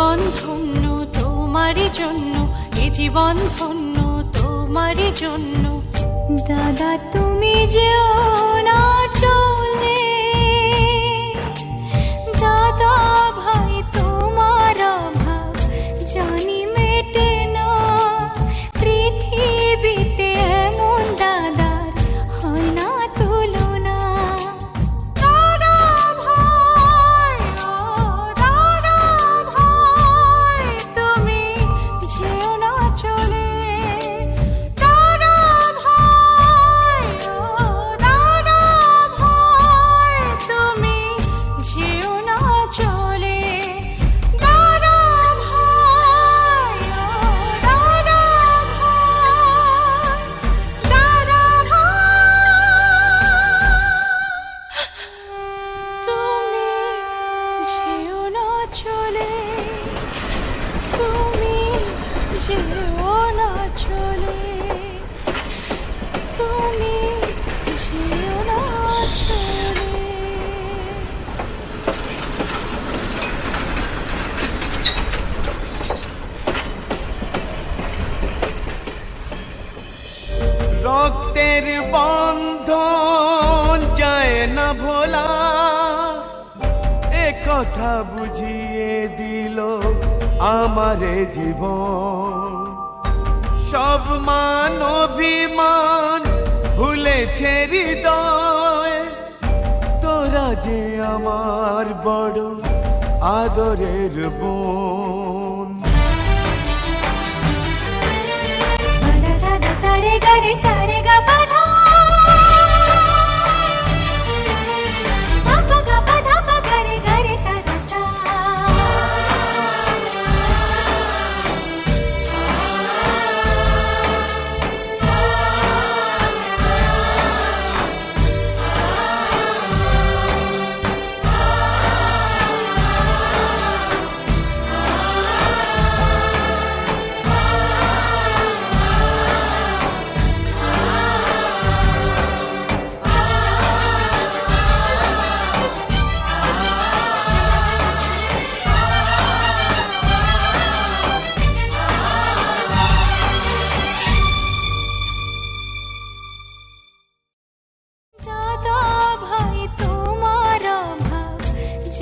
জীবন ধন্য তোমারই জন্য, এ জীবন ধন্য তোমারই জন্য। দাদা তুমি যেও না চলে, দাদা ভাই তোমার অভাব জানি মেটে না। পৃথিবীতে এমন দাদার হয় না তুলনা। দাদা ভাই, ও দাদা ভাই, তুমি যেও না চলে। দাদা ভাই, ও দাদা ভাই, তুমি যেও না চলে। দাদা ভাই, ও দাদা ভাই, দাদা ভাই, তুমি যেও না চলে। তুমি যেও না চলে। তুমি যেও না চলে। রক্তের বন্ধন যায় না ভোলা, এ কথা বুঝিয়ে দিল আমারে জীবন। সব মান অভিমান ভুলেছে হৃদয়, তোরা যে আমার বড় আদরের বোন। সাদা সাদা সারে গারে সা